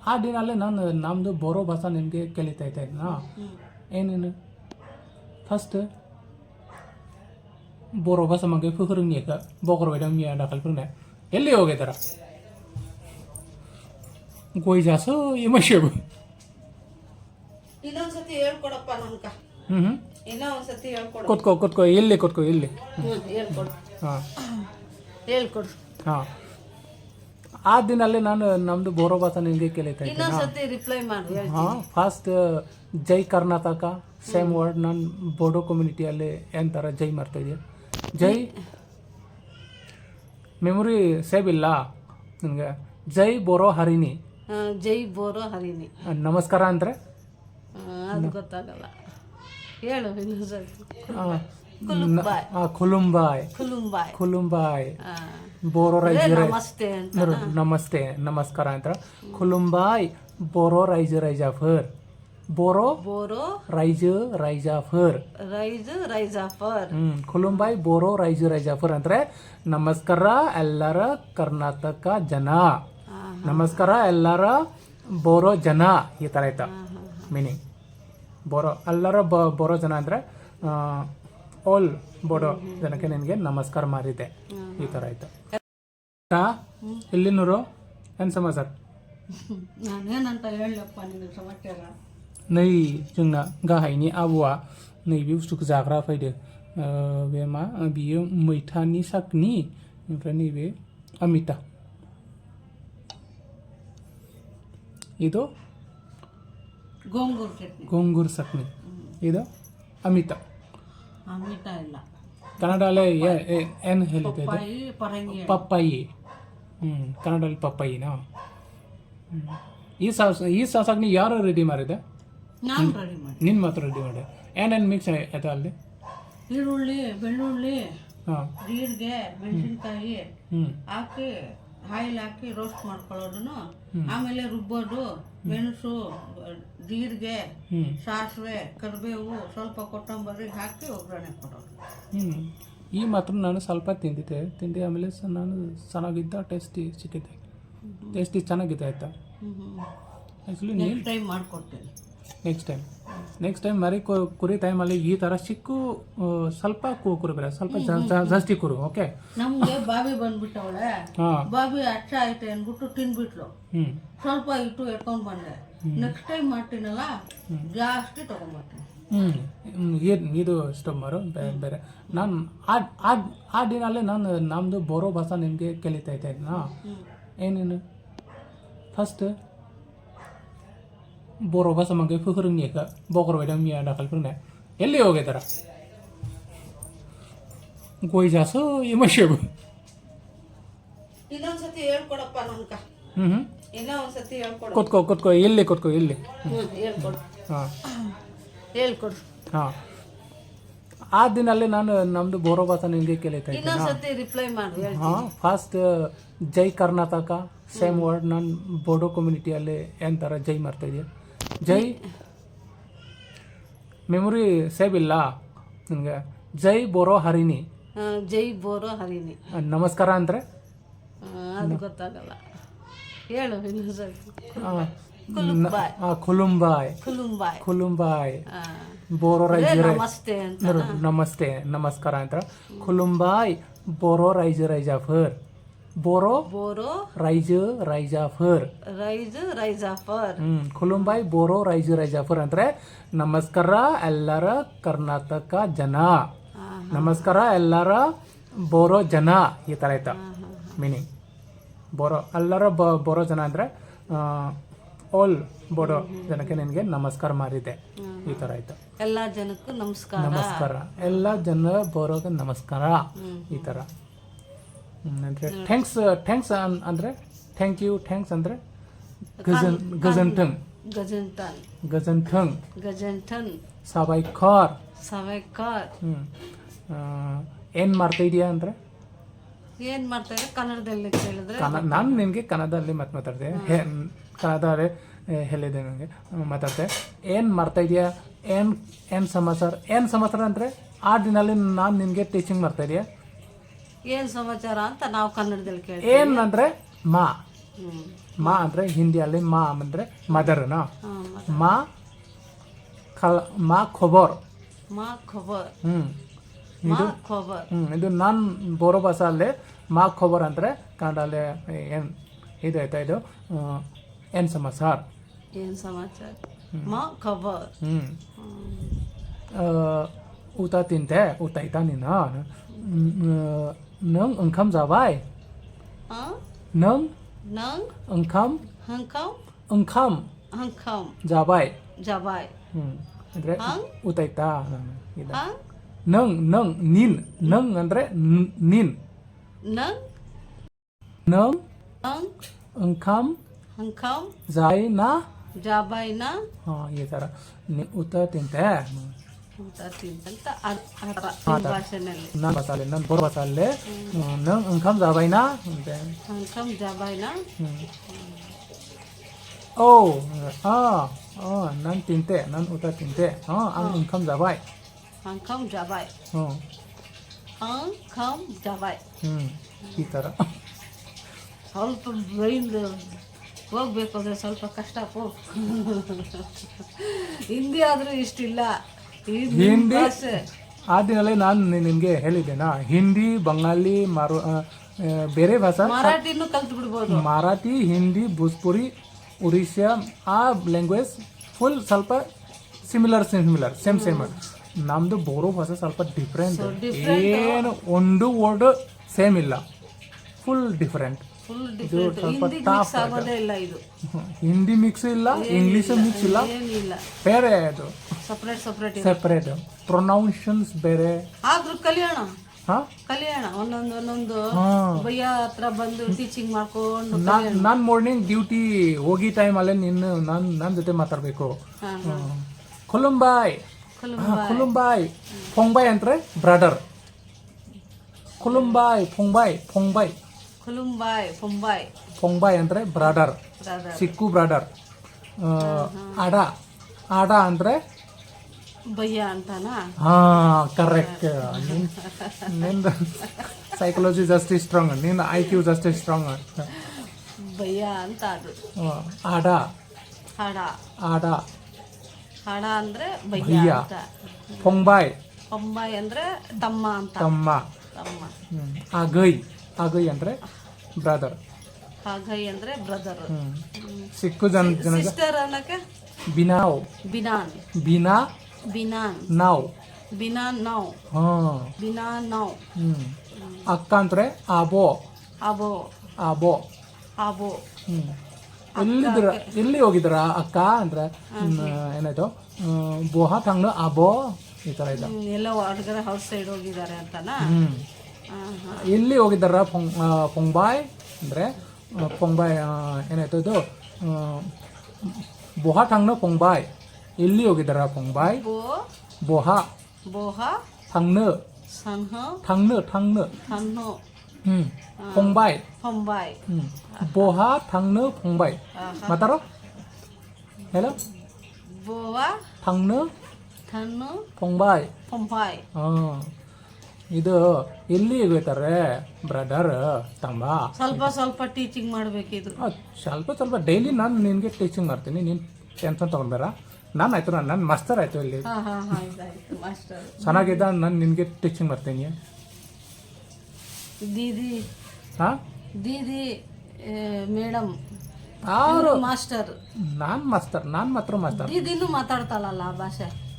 ಆ ದಿನಲ್ಲೇ ನಾನು ನಮ್ಮದು ಬೋರೋ ಭಾಷೆ ನಿಮಗೆ ಕಲಿತಾ ಇದ್ದೆ ಏನೇನು ಫಸ್ಟ್ ಬೋರೋ ಭಾಷೆ ಬಗ್ಗೆ ಫುಹರಿಂಗ್ ಬೋಕರ್ ಬೈದ ಮಿಯಾ ಡಾಕಲ್ ಫುರ್ನೆ ಎಲ್ಲಿ ಹೋಗಿದ್ದಾರ ಗೋಯ್ ಜಾಸು ಇಮಶೇಬು ಇನ್ನೊಂದ್ಸತಿ ಹೇಳ್ಕೊಡಪ್ಪ ನನ್ಕ ಇನ್ನೊಂದ್ಸತಿ ಹೇಳ್ಕೊಡು. ಕೂತ್ಕೋ ಇಲ್ಲಿ ಹೇಳ್ಕೊಡು. ಹಾಂ ಹೇಳ್ಕೊಡು. ಹಾಂ ಆ ದಿನಲ್ಲೇ ನಾನು ನಮ್ಮದು ಬೋರೋ ಭಾಷೆ ನಿಮಗೆ ಕಲಿತಾ ಇದ್ದೆ ಇನ್ನೊಂದ್ಸತಿ ರಿಪ್ಲೈ ಮಾಡಿ. ಹಾಂ ಫಸ್ಟ್ ಜೈ ಕರ್ನಾಟಕ ಸೇಮ್ ವರ್ಡ್ ನಾನು ಬೋಡೋ ಕಮ್ಯುನಿಟಿಯಲ್ಲಿ ಏನು ಥರ ಜೈ ಮಾಡ್ತಾ ಇದೆಯಾ ಜೈ ಮೆಮೊರಿ ಸೇವ್ ಇಲ್ಲ ನನಗೆ ಜೈ ಬೋರೋ ಹರಿಣಿ ಜೈ ಬೋರೋ ಹರಿಣಿ ನಮಸ್ಕಾರ ಅಂದರೆ ಅದು ಗೊತ್ತಾಗಲ್ಲ, ಹೇಳು ಇನ್ನೊಂದ್ಸತಿ. ಖುಲುಂಬಾಯ್ ಬೋರೋ ರೈಜ ನಮಸ್ತೆ ಅಂತ. ನಮಸ್ತೆ ನಮಸ್ಕಾರ ಅಂತ ಖುಲುಂಬಾಯ್ ಬೋರೋ ರೈಜಾಫರ್ ಬೋರೋ ರೈಜಾಫರ್ ಖುಲುಂಬಾಯ್ ಬೋರೋ ರೈಜಾಫರ್ ಅಂದ್ರೆ ನಮಸ್ಕಾರ ಎಲ್ಲರ ಕರ್ನಾಟಕ ಜನ, ನಮಸ್ಕಾರ ಎಲ್ಲರ ಬೋರೋ ಜನ, ಈ ಥರ ಆಯ್ತಾ ಮೀನಿಂಗ್. ಬೋರೋ ಎಲ್ಲರ ಬೋರೋ ಜನ ಅಂದರೆ ಆಲ್ ಬೋಡೋ ಜನಕ್ಕೆ ನಿನಗೆ ನಮಸ್ಕಾರ ಮಾಡಿದ್ದೆ, ಈ ಥರ ಆಯ್ತು. ಎಲ್ಲಿನೂರು ಏನು ಸಮಾಚಾರ? ನಾನೇನಂತ ಹೇಳಪ್ಪ ನಿನಗೆ ಸಮಾಚಾರ. नै जोंना गाहायनि आबौआ नैबे बुस्थुखौ जाग्रा फैदो, बे मा बियो मैथानि साकनि, ओमफ्राय नैबे अमिता ಇದು ಗೋಂಗೂರ್ ಚಟ್ನಿ, ಇದು ಅಮಿತಾ ಇಲ್ಲ ಕನ್ನಡಲ್ಲೇ ಏನು ಹೇಳಿದೆ ಪಪ್ಪಾಯಿ. ಕನ್ನಡದಲ್ಲಿ ಪಪ್ಪಾಯಿನಾ? ಈ ಸಾಸಾಗ್ನಿ ಯಾರು ರೆಡಿ ಮಾಡಿದೆ? ನಾನು ರೆಡಿ ಮಾಡಿ. ನಿನ್ನ ಮಾತ್ರ ರೆಡಿ ಮಾಡಿ. ಏನೇನು ಮಿಕ್ಸ್ ಆಯ್ತಾ ಅಲ್ಲಿ? ಈರುಳ್ಳಿ, ಬೆಳ್ಳುಳ್ಳಿ, ಜೀರಿಗೆ, ಮೆಣಸಿನ್ಕಾಯಿ ಹಾಕಿ ಆಯಿಲ್ ಹಾಕಿ ರೋಸ್ಟ್ ಮಾಡ್ಕೊಳ್ಳೋದನ್ನು, ಆಮೇಲೆ ರುಬ್ಬೋದು, ಮೆಣಸು, ಜೀರಿಗೆ, ಸಾಸಿವೆ, ಕರಿಬೇವು, ಸ್ವಲ್ಪ ಕೊತ್ತಂಬರಿ ಹಾಕಿ ಒಗ್ಗರಣೆ ಕೊಡೋದು. ಈ ಮಾತ್ರ ನಾನು ಸ್ವಲ್ಪ ತಿಂದೆ ಆಮೇಲೆ ನಾನು ಚೆನ್ನಾಗಿದ್ದ ಟೇಸ್ಟಿ ಸಿಕ್ಕಿದೆ, ಟೇಸ್ಟಿ ಚೆನ್ನಾಗಿದೆ ಆಯ್ತಾ? ಆ್ಯಕ್ಚುಲಿ ನೆಕ್ಸ್ಟ್ ಟೈಮ್ ಮಾಡಿಕೊಡ್ತೇನೆ. ನೆಕ್ಸ್ಟ್ ಟೈಮ್ ಮರಿ ಕುರಿ ಟೈಮಲ್ಲಿ ಈ ಥರ ಚಿಕ್ಕು ಸ್ವಲ್ಪ ಕುರಿಬೇಡ, ಸ್ವಲ್ಪ ಜಾಸ್ತಿ ಕುರು. ಓಕೆ, ನಮ್ಗೆ ಬಾಬಿ ಬಂದ್ಬಿಟ್ಟವಳೆ, ಬಾಬಿ ಅಚ್ಚ ಐತೆ ಅಂದ್ಬಿಟ್ಟು ತಿನ್ಬಿಟ್ಲು, ಸ್ವಲ್ಪ ಇಟ್ಟು ಎತ್ಕೊಂಡ್ ಬಂದೆ. ನೆಕ್ಸ್ಟ್ ಟೈಮ್ ಮಾಡ್ತೀನಲ್ಲ ಜಾಸ್ತಿ ತಗೊಂಡ್ಬರ್ತೀನಿ. ಇದು ಸ್ಟವ್ ಮಾರು ಬೇರೆ. ನಾನು ಆ ದಿನಲ್ಲೇ ನಾನು ನಮ್ಮದು ಬೋರೋ ಭಾಷೆ ನಿಮಗೆ ಕಲಿತಾ ಇದ್ದೆ ಏನೇನು ಫಸ್ಟ್ ಬೋರೋ ಭಾಷೆ ಬಗ್ಗೆ ಫುಹರಿಂಗ್ ಬೋಕರ್ ಬೈದ ಮಿಯಾ ಡಾಕಲ್ ಫುರ್ನೆ ಎಲ್ಲಿ ಹೋಗಿದ್ದಾರ ಗೋಯ್ ಜಾಸು ಇಮಶೇಬು ಇನ್ನೊಂದ್ಸತಿ ಹೇಳ್ಕೊಡಪ್ಪ ನನ್ಕ. ಇನ್ನೊಂದ್ಸತಿ ಹೇಳ್ಕೊಡು. ಕೂತ್ಕೋ ಇಲ್ಲಿ ಹೇಳ್ಕೊಡು. ಹೇಳ್ಕೊಡು. ಹಾಂ ಆ ದಿನಲ್ಲೇ ನಾನು ನಮ್ಮದು ಬೋರೋ ಭಾಷೆ ನಿಮಗೆ ಕಲಿತಾ ಇದ್ದೆ ಇನ್ನೊಂದ್ಸತಿ ರಿಪ್ಲೈ ಮಾಡಿ. ಹಾಂ ಫಸ್ಟ್ ಜೈ ಕರ್ನಾಟಕ ಸೇಮ್ ವರ್ಡ್ ನಾನು ಬೋಡೋ ಕಮ್ಯುನಿಟಿಯಲ್ಲಿ ಏನು ಥರ ಜೈ ಮಾಡ್ತಾ ಇದೆಯಾ ಜೈ ಮೆಮೊರಿ ಸೇವ್ ಇಲ್ಲ ನನಗೆ ಜೈ ಬೋರೋ ಹರಿಣಿ ಜೈ ಬೋರೋ ಹರಿಣಿ ನಮಸ್ಕಾರ ಅಂದರೆ ಅದು ಗೊತ್ತಾಗಲ್ಲ, ಹೇಳು ಇನ್ನೊಂದ್ಸತಿ. ಖುಲುಂಬಾಯ್ ಬೋರೋ ರೈಜ ನಮಸ್ತೆ ಅಂತ. ನಮಸ್ತೆ ನಮಸ್ಕಾರ ಅಂತ ಖುಲುಂಬಾಯ್ ಬೋರೋ ರೈಜಾಫರ್ ಬೋರೋ ರೈಜಾಫರ್ ಖುಲುಂಬಾಯ್ ಬೋರೋ ರೈಜಾಫರ್ ಅಂದ್ರೆ ನಮಸ್ಕಾರ ಎಲ್ಲರ ಕರ್ನಾಟಕ ಜನ, ನಮಸ್ಕಾರ ಎಲ್ಲರ ಬೋರೋ ಜನ, ಈ ಥರ ಆಯ್ತಾ ಮೀನಿಂಗ್. ಬೋರೋ ಎಲ್ಲರ ಬೋರೋ ಜನ ಅಂದರೆ ಆಲ್ ಬೋಡೋ ಜನಕ್ಕೆ ನಿನಗೆ ನಮಸ್ಕಾರ ಮಾಡಿದ್ದೆ, ಈ ಥರ ಆಯ್ತು. ಎಲ್ಲ ಜನಕ್ಕೂ ನಮಸ್ಕಾರ, ಎಲ್ಲ ಜನ ಬೋರೋಗೆ ನಮಸ್ಕಾರ, ಈ ಥರ. ಅಂದರೆ ಥ್ಯಾಂಕ್ಸ್ ಅಂದರೆ ಥ್ಯಾಂಕ್ ಯು, ಥ್ಯಾಂಕ್ಸ್ ಅಂದರೆ ಗಜಂಟಂಗ್ ಸಬೈಕಾರ್. ಏನು ಮಾಡ್ತಾ ಇದೆಯಾ ಅಂದರೆ ಏನು ಮಾಡ್ತಾರೆ ಕನ್ನಡದಲ್ಲಿ ಕೇಳಿದ್ರೆ ನಾನು ನಿನಗೆ ಕನ್ನಡದಲ್ಲಿ ಮಾತಾಡ್ದೆ, ಕನ್ನಡದಲ್ಲಿ ಹೇಳಿದೆ ನನಗೆ ಮಾತಾಡ್ತೆ. ಏನು ಮಾಡ್ತಾ ಇದೆಯಾ, ಏನು ಸಮಾಚಾರ ಅಂದರೆ ಆ ದಿನಲ್ಲಿ ನಾನು ನಿನಗೆ ಟೀಚಿಂಗ್ ಮಾಡ್ತಾ ಇದೆಯಾ ಏನು ಸಮಾಚಾರ ಅಂತ ನಾವು ಕನ್ನಡದಲ್ಲಿ ಕೇಳಿ. ಏನು ಅಂದರೆ ಮಾ ಮಾ ಅಂದರೆ ಹಿಂದಿಯಲ್ಲಿ ಮಾ ಅಂದರೆ ಮದರ್ನ ಹಾಂ ಮಾ ಮಾ ಖಬರ್ ಮಾ ಖಬರ್ ಹ್ಞೂ ಮಾ ಖಬರ್ ಇದು ನಾನು ಬೋರೋ ಭಾಷೆಯಲ್ಲಿ ಮಾ ಖಬರ್ ಅಂದರೆ ಕನ್ನಡಲ್ಲಿ ಏನು ಇದು ಆಯ್ತಾ ಇದು ಏನು ಸಮಾಚಾರ ಏನು ಸಮಾಚಾರ ಮಾ ಖಬರ್ ಊಟ ತಿಂತೆ ಊಟ ಆಯ್ತಾ ನೀನು ನಂ ओंखाम जाबाय ಹಾಂ नों ನಂಗ್ ओंखाम ಹಂಕಂ ओंखाम ಹಂಕಂ जाबाय ಜಬಾಯ್ ಅಂದರೆ ಹಂಗ್ ಊಟ ಆಯ್ತಾ ಇದು ಹಂಗ್ ನಂ ನೀನ್ ನಂ ಅಂದರೆ ನೀನ್ ನಂಗ್ ನಂ ನಂಗ್ ओंखाम ಹಂಕಂ जाय ना ಜಬಾಯ್ನ ಹಾಂ ಈ ಥರ ಊಟ ತಿಂತೆ ಊಟ ತಿಂತಂತ ಅರ್ಥ ನಿಮ್ಮ ಭಾಷೆನಲ್ಲಿ ನನ್ನ ಭಾಷೆಯಲ್ಲಿ ನನ್ನ ಬೋರೋ ಭಾಷೆಯಲ್ಲಿ ನಂ ओंखाम जाबाय ना ಅಂತೆ ಹಂಕಂ ಜಬಾಯ್ನ ಓ ನಾನು ತಿಂತೆ ನಾನು ಊಟ ತಿಂತೆ ओंखाम जाबाय ಹಂಕಂ ಜಬಾಯ್ ಹ್ಞೂ ಹಂಕಂ ಜಬಾಯ್ ಈ ಥರ ಸ್ವಲ್ಪ ಬ್ರೈನ್ ಹೋಗ್ಬೇಕು ಅಂದರೆ ಸ್ವಲ್ಪ ಕಷ್ಟ ಪೋ ಹಿಂದಿ ಆದರೂ ಇಷ್ಟಿಲ್ಲ ಇದು ನಿಮ್ಮ ಹಿಂದಿ ಭಾಷೆ ಆ ದಿನಲ್ಲೇ ನಾನು ನಿನಗೆ ಹೇಳಿದ್ದೇನಾ ಹಿಂದಿ ಬಂಗಾಲಿ ಬೇರೆ ಭಾಷೆ ಮರಾಠಿನೂ ಕಲ್ತು ಬಿಡ್ಬೋದು ಮರಾಠಿ ಹಿಂದಿ ಭೋಜ್ಪುರಿ ಒರಿಸ್ಸಾ ಆ ಲ್ಯಾಂಗ್ವೇಜ್ ಫುಲ್ ಸ್ವಲ್ಪ ಸಿಮಿಲರ್ ಸೇಮ್ ನಮ್ಮದು ಬೋರೋ ಭಾಷೆ ಸ್ವಲ್ಪ ಡಿಫ್ರೆಂಟ್ ಏನು ಒಂದು ವರ್ಡ್ ಸೇಮ್ ಇಲ್ಲ full different full different Hindi mix ಆಗೋದೇ ಇಲ್ಲ ಇದು ಹಿಂದಿ ಮಿಕ್ಸ್ ಇಲ್ಲ ಇಂಗ್ಲೀಷ್ ಮಿಕ್ಸ್ ಇಲ್ಲ ಏನಿಲ್ಲ ಬೇರೆ ಅದು ಸಪ್ರೇಟ್ ಸೆಪರೇಟ್ ಪ್ರೊನೌನ್ಷನ್ಸ್ ಬೇರೆ ಆದ್ರೂ ಕಲಿಯೋಣ ಹಾಂ ಒಂದೊಂದು ಹಾಂ ಭಯ್ಯ ಹತ್ರ ಬಂದು ಟೀಚಿಂಗ್ ಮಾಡ್ಕೊಂಡು ನಾನು ಮಾರ್ನಿಂಗ್ ಡ್ಯೂಟಿ ಹೋಗಿ ಟೈಮಲ್ಲೇ ನನ್ನ ಜೊತೆ ಮಾತಾಡಬೇಕು ಖುಲುಂಬಾಯ್ ಖುಲುಂಬಾಯ್ ಫೊಂಬಾಯ್ ಅಂದರೆ ಬ್ರದರ್ ಖುಲುಂಬಾಯ್ ಫೊಂಬಾಯ್ ಫೊಂಬಾಯ್ ಅಂದರೆ ಬ್ರದರ್ ಚಿಕ್ಕು ಬ್ರದರ್ ಆಡ ಅಂದರೆ ಭಯ್ಯ ಅಂತಾನಾ ಹಾಂ ಕರೆಕ್ಟ್ ನಿಂದು ಸೈಕಾಲಜಿ ಜಾಸ್ತಿ ಸ್ಟ್ರಾಂಗ್ ನಿನ್ನ IQ ಜಾಸ್ತಿ ಸ್ಟ್ರಾಂಗ್ ಭಯ್ಯ ಅಂತ ಅದು ಆಡ ಹಾಡ ಹಾಡ ಅಂದ್ರೆ ಭಯ್ಯ ಭಯ್ಯ ಅಂತ ಫೊಂಬಾಯ್ ಅಂದ್ರೆ ತಮ್ಮ ಅಂತ ತಮ್ಮ ತಮ್ಮ ಆಗೈ ಅಂದರೆ ಬ್ರದರ್ ಹಾಗೈ ಅಂದ್ರೆ ಬ್ರದರ್ ಸಿಕ್ಕು ಜನ ಸಿಸ್ಟರ್ ಅನ್ನಕ್ಕೆ ಬಿನಾವ್ ಬಿನಾನ್ ನಾವ್ ನಾವು ಹಾಂ ಬಿನಾನ್ ನಾವು ಅಕ್ಕ ಅಂದರೆ ಆಬೋ ಅಬೋ ಎಲ್ಲಿ ಹೋಗಿದ್ರ ಅಕ್ಕ ಅಂದ್ರೆ ಏನಾಯ್ತು ಬೋಹಾ ತಂಗ ಆಬೋ ಈ ಥರ ಇದೆ ಎಲ್ಲ ಹೊರಗಡೆ ಔಟ್ ಸೈಡ್ ಹೋಗಿದ್ದಾರೆ ಅಂತನಾ ಎಲ್ಲಿ ಹೋಗಿದ್ದಾರ ಪೊಂಬಾಯ್ ಅಂದರೆ ಪೊಂಬಾಯ್ ಏನಾಯ್ತು ಇದು ಬೋಹಾ ತಂಗ ಪೊಂಬಾಯ್ ಎಲ್ಲಿ ಹೋಗಿದ್ದಾರ ಪೊಂಬಾಯ್ ಬೋಹಾ ತಂಗ ಪೊಂಬಾಯ್ ಬೋಹಾ ತಂಗ ಪೊಂಬಾಯ್ ಮಾತಾರೋ ಹೇಳೋ ಬೋವಾ ತಂಗ ಪೊಂಬಾಯ್ ಹಾಂ ಇದು ಎಲ್ಲಿ ಹೋಗ್ತಾರೆ ಬ್ರದರ್ ತಮ್ಮ ಸ್ವಲ್ಪ ಟೀಚಿಂಗ್ ಮಾಡಬೇಕಿದ್ರು ಸ್ವಲ್ಪ ಡೈಲಿ ನಾನು ನಿನಗೆ ಟೀಚಿಂಗ್ ಮಾಡ್ತೀನಿ ನೀನು ಟೆನ್ಷನ್ ತೊಗೊಂಡ್ಬೇಡ ನಾನು ಆಯ್ತು ನನ್ನ ಮಾಸ್ತರ್ ಆಯಿತು ಇಲ್ಲಿ ಚೆನ್ನಾಗಿದ್ದ ನಾನು ನಿನಗೆ ಟೀಚಿಂಗ್ ಮಾಡ್ತೀನಿ ದೀದಿ ಹಾಂ ದೀದಿ ಮೇಡಮ್ ಅವರು ಮಾಸ್ಟರ್ ನಾನು ಮಾತ್ರ ಮಾಸ್ತರ್ ದೀದಿನೂ ಮಾತಾಡ್ತಾಳಲ್ಲ ಆ ಭಾಷೆ